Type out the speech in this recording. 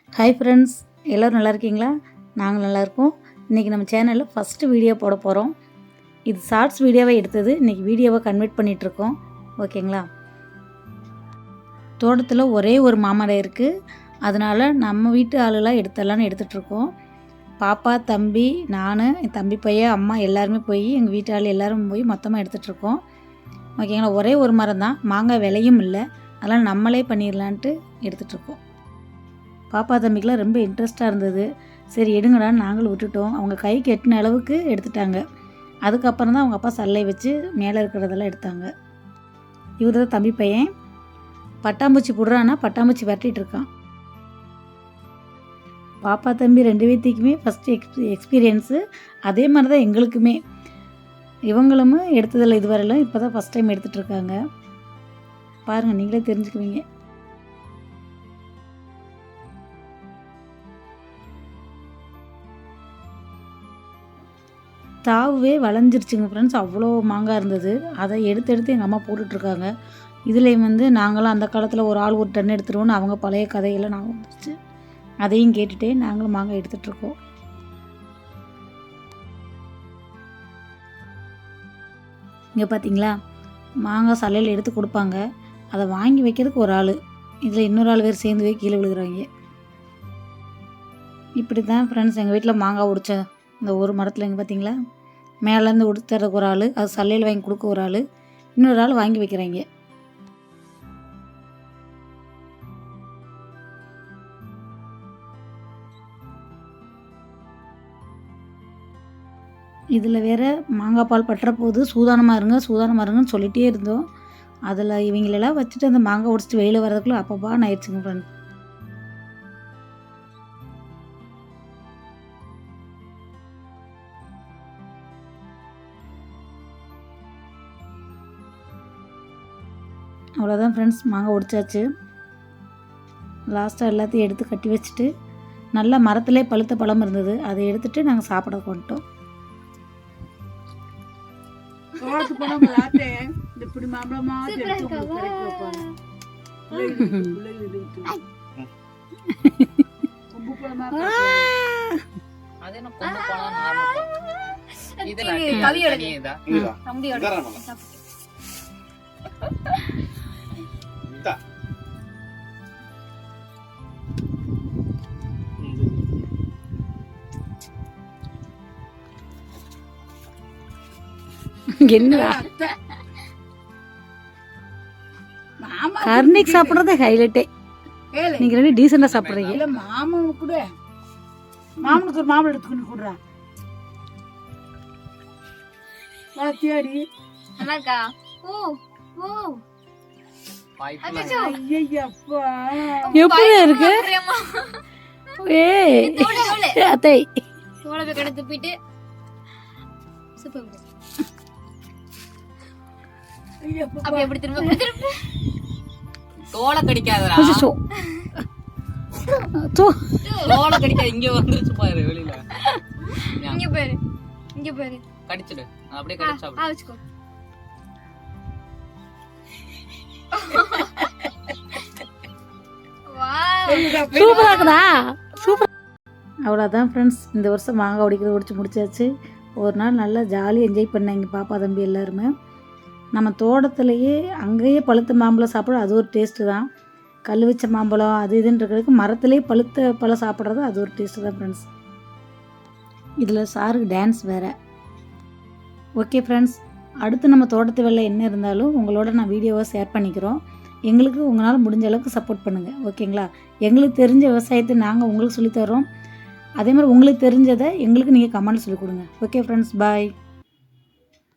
Hi friends, எல்லோரும் நல்லா இருக்கீங்களா? நாங்கள் நல்லாயிருக்கோம். இன்றைக்கி நம்ம சேனலில் ஃபஸ்ட்டு வீடியோ போட போகிறோம். இது ஷார்ட்ஸ் வீடியோவை எடுத்தது, இன்றைக்கி வீடியோவை கன்வெர்ட் பண்ணிகிட்ருக்கோம். ஓகேங்களா? தோட்டத்தில் ஒரே ஒரு மாமரம் இருக்குது. அதனால் நம்ம வீட்டு ஆளுலாம் எடுத்துடலான்னு எடுத்துகிட்ருக்கோம். பாப்பா, தம்பி, நான், என் தம்பி பையன், அம்மா எல்லாருமே போய் எங்கள் வீட்டு ஆள் எல்லோரும் போய் மொத்தமாக எடுத்துகிட்ருக்கோம். ஓகேங்களா? ஒரே ஒரு மரம் தான், மாங்காய் விலையும் இல்லை. அதனால் நம்மளே பண்ணிடலான்ட்டு எடுத்துகிட்ருக்கோம். பாப்பா தம்பிக்கெலாம் ரொம்ப இன்ட்ரெஸ்ட்டாக இருந்தது. சரி எடுங்கடான்னு நாங்களும் விட்டுட்டோம். அவங்க கைக்கு எட்டின அளவுக்கு எடுத்துட்டாங்க. அதுக்கப்புறம் தான் அவங்க அப்பா சல்லை வச்சு மேலே இருக்கிறதெல்லாம் எடுத்தாங்க. இவர் தான் தம்பி பையன். பட்டாம்பூச்சி போடுறான்னா பட்டாம்பூச்சி விரட்டிகிட்டு இருக்கான். பாப்பா தம்பி 2 பேர்த்திக்குமே ஃபஸ்ட்டு எக்ஸ்பீரியன்ஸு. அதே மாதிரி தான் எங்களுக்குமே. இவங்களும் எடுத்ததில்லை இதுவரையிலும். இப்போ தான் ஃபஸ்ட் டைம் எடுத்துகிட்ருக்காங்க. பாருங்கள், நீங்களே தெரிஞ்சுக்குவீங்க. தாவே வளைஞ்சிருச்சுங்க ஃப்ரெண்ட்ஸ். அவ்வளோ மாங்காய் இருந்தது. அதை எடுத்து எங்கள் அம்மா போட்டுட்ருக்காங்க. இதுலேயும் நாங்களும் அந்த காலத்தில் ஒரு ஆள் ஒரு டன் எடுத்துருவோன்னு அவங்க பழைய கதையெல்லாம் நான் வந்துருச்சு. அதையும் கேட்டுகிட்டே நாங்களும் மாங்காய் எடுத்துகிட்ருக்கோம். இங்கே பார்த்தீங்களா, மாங்காய் சல்லையில் எடுத்து கொடுப்பாங்க. அதை வாங்கி வைக்கிறதுக்கு ஒரு ஆள், இதில் இன்னொரு ஆள் வேறு சேர்ந்து போய் கீழே விழுகிறாங்க. இப்படி தான் ஃப்ரெண்ட்ஸ் எங்கள் வீட்டில் மாங்காய் உடைச்ச இந்த ஒரு மரத்தில் இங்கே பார்த்தீங்களா, மேலேருந்து உடுத்துறதுக்கு ஒரு ஆள், அது சல்லையில் வாங்கி கொடுக்க ஒரு ஆள், இன்னொரு ஆள் வாங்கி வைக்கிறாங்க. இதில் வேறு மாங்காய் பால் பட்டுற போது சூதானமாக இருங்கன்னு சொல்லிகிட்டே இருந்தோம். அதில் இவங்களெல்லாம் வச்சுட்டு அந்த மாங்காய் உடைச்சிட்டு வெளியில் வர்றதுக்குள்ளே அப்பப்பான்னு ஆயிடுச்சுங்க ஃப்ரெண்ட். அவ்வளோதான் ஃப்ரெண்ட்ஸ், மாங்காய் உடைச்சாச்சு. லாஸ்ட்டாக எல்லாத்தையும் எடுத்து கட்டி வச்சுட்டு, நல்லா மரத்துலேயே பழுத்த பழம் இருந்தது, அதை எடுத்துகிட்டு நாங்கள் சாப்பிட கொண்டோம். என்னடா கர்னிக் சாப்பிட்றதே ஹைலைட்டே. நீங்க ரெண்டு டீசெண்டா சாப்பிட்றீங்க. மாமனுக்கு கூட மாமனுக்கு ஒரு மாமன் எடுத்துக்கொண்டு கூடுறா தேடி அண்ணாக்கா. எப்படி இருக்கு? அத்தை கடத்து போயிட்டு எப்படி திரும்ப தோலை கடிக்காதடா. தோலை கடிக்காது. இங்க வந்துருச்சு பாரு வெளியில. இங்க பாரு கடிச்சிடு. அப்படியே கடிச்சா வச்சுக்கோ. சூப்பரா இருக்குதா? சூப்பர். அவ்வளோதான் ஃப்ரெண்ட்ஸ், இந்த வருஷம் மாங்காய் உடைச்சு முடிச்சாச்சு. ஒரு நாள் நல்லா ஜாலியாக என்ஜாய் பண்ணாங்க பாப்பா தம்பி எல்லாருமே. நம்ம தோட்டத்துலேயே அங்கேயே பழுத்த மாம்பழம் சாப்பிட அது ஒரு டேஸ்ட்டு தான். கல் வச்ச மாம்பழம் அது இதுன்னு இருக்கிறதுக்கு மரத்துலேயே பழுத்த பழம் சாப்பிட்றது அது ஒரு டேஸ்ட்டு தான் ஃப்ரெண்ட்ஸ். இதில் சாருக்கு டான்ஸ் வேறு. ஓகே ஃப்ரெண்ட்ஸ், அடுத்து நம்ம தோட்டத்து வேலை என்ன இருந்தாலும் உங்களோட நான் வீடியோவை ஷேர் பண்ணிக்கிறோம். எங்களுக்கு உங்களால் முடிஞ்ச அளவுக்கு சப்போர்ட் பண்ணுங்கள். ஓகேங்களா? எங்களுக்கு தெரிஞ்ச விவசாயத்தை நாங்கள் உங்களுக்கு சொல்லித்தரோம். அதே மாதிரி உங்களுக்கு தெரிஞ்சதை எங்களுக்கு நீங்கள் கமெண்ட் சொல்லிக் கொடுங்க. ஓகே ஃப்ரெண்ட்ஸ், பாய்.